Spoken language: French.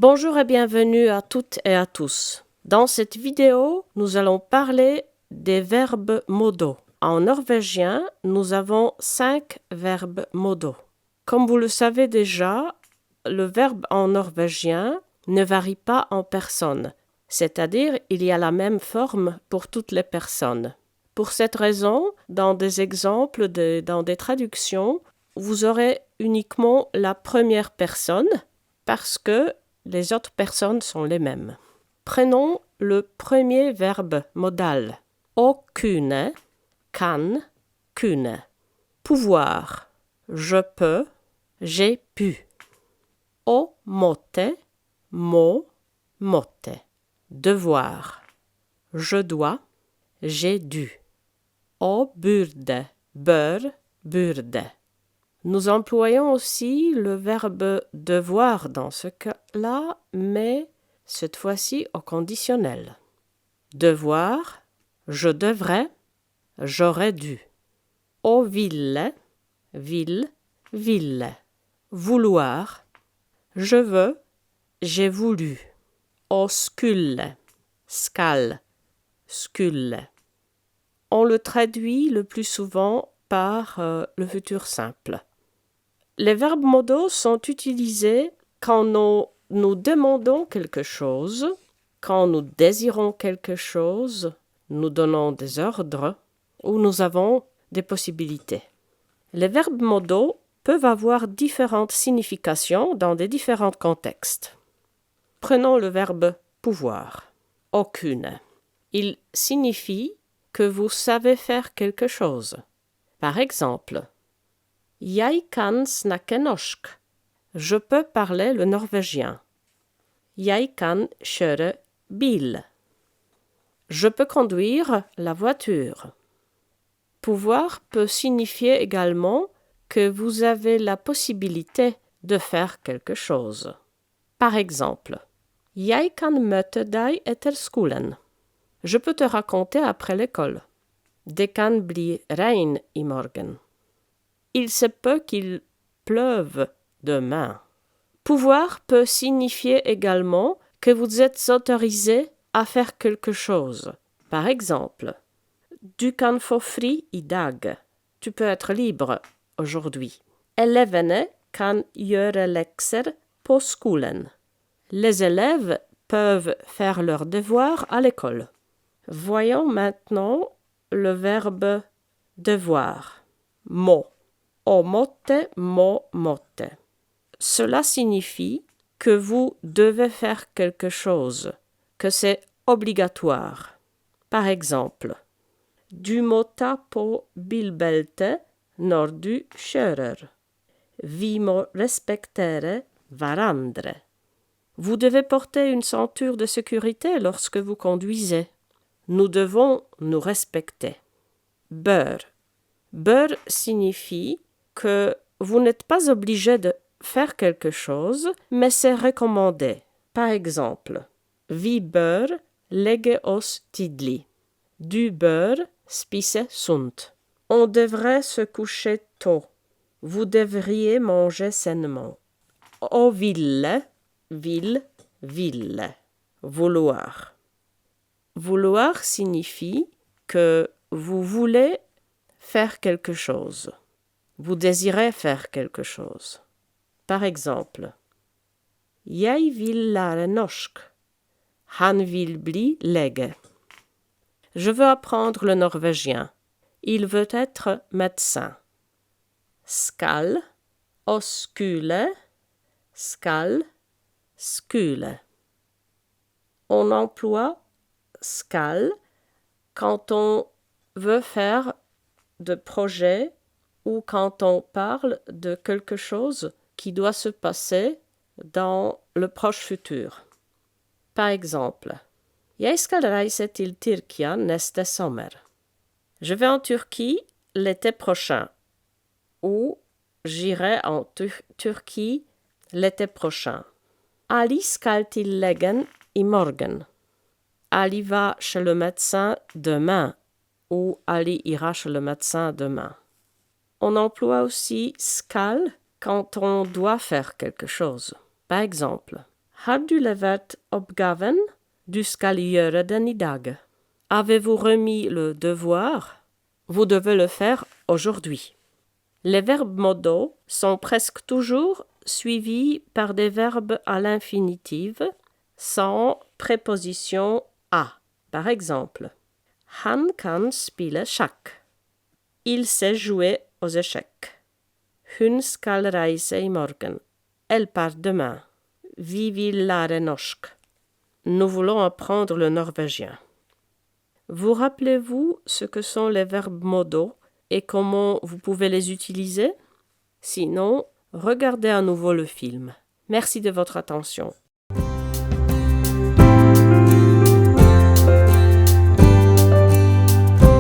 Bonjour et bienvenue à toutes et à tous. Dans cette vidéo, nous allons parler des verbes modaux. En norvégien, nous avons 5 verbes modaux. Comme vous le savez déjà, le verbe en norvégien ne varie pas en personne, c'est-à-dire il y a la même forme pour toutes les personnes. Pour cette raison, dans des exemples, dans des traductions, vous aurez uniquement la première personne parce que les autres personnes sont les mêmes. Prenons le premier verbe modal. Å kunne, kan, kunne. Pouvoir. Je peux, j'ai pu. Å måtte, må, måtte. Devoir. Je dois, j'ai dû. Å burde, bør, burde. Nous employons aussi le verbe devoir dans ce cas-là, mais cette fois-ci au conditionnel. Devoir, je devrais, j'aurais dû. Å ville, vil, ville. Vouloir, je veux, j'ai voulu. Å skulle, skal, skulle. On le traduit le plus souvent par le futur simple. Les verbes modaux sont utilisés quand nous demandons quelque chose, quand nous désirons quelque chose, nous donnons des ordres ou nous avons des possibilités. Les verbes modaux peuvent avoir différentes significations dans des différents contextes. Prenons le verbe pouvoir. Å kunne. Il signifie que vous savez faire quelque chose. Par exemple, Jeg kan snakke norsk. Je peux parler le norvégien. Jeg kan kjøre bil. Je peux conduire la voiture. Pouvoir peut signifier également que vous avez la possibilité de faire quelque chose. Par exemple, Jeg kan møte deg etter skolen. Je peux te raconter après l'école. Det kan bli regn i morgen. Il se peut qu'il pleuve demain. Pouvoir peut signifier également que vous êtes autorisé à faire quelque chose. Par exemple, Du kan få fri i dag. Tu peux être libre aujourd'hui. Elevene kan gjøre lekser på skolen. Les élèves peuvent faire leurs devoirs à l'école. Voyons maintenant le verbe devoir. Må. Å måtte, må, måtte. Cela signifie que vous devez faire quelque chose, que c'est obligatoire. Par exemple, Du må ta på bilbelte når du kjører. Vi må respektere hverandre. Vous devez porter une ceinture de sécurité lorsque vous conduisez. Nous devons nous respecter. Bør. Bør signifie que vous n'êtes pas obligé de faire quelque chose, mais c'est recommandé. Par exemple, Vi bør legge oss tidlig. Du bør spise sunt. On devrait se coucher tôt. Vous devriez manger sainement. Å ville, vil, ville. Vouloir. Vouloir signifie que vous voulez faire quelque chose. Vous désirez faire quelque chose. Par exemple, Jeg vil lære norsk. Han vil bli lege. Je veux apprendre le norvégien. Il veut être médecin. Skal, å skule, skal, skule. On emploie skal quand on veut faire de projets ou quand on parle de quelque chose qui doit se passer dans le proche futur. Par exemple, Jeg skal reise til Tyrkia neste sommer. Je vais en Turquie l'été prochain. Ou j'irai en Turquie l'été prochain. Ali skal til legen i morgen. Ali va chez le médecin demain. Ou Ali ira chez le médecin demain. On emploie aussi skal quand on doit faire quelque chose. Par exemple, Har du levert oppgaven? Du skal gjøre den i dag. Avez-vous remis le devoir? Vous devez le faire aujourd'hui. Les verbes modaux sont presque toujours suivis par des verbes à l'infinitive sans préposition à. Par exemple, Han kan spille sjakk. Il sait jouer aux échecs. Hun skal reise i morgen. Elle part demain. Vi vil lære norsk. Nous voulons apprendre le norvégien. Vous rappelez-vous ce que sont les verbes modaux et comment vous pouvez les utiliser? Sinon, regardez à nouveau le film. Merci de votre attention.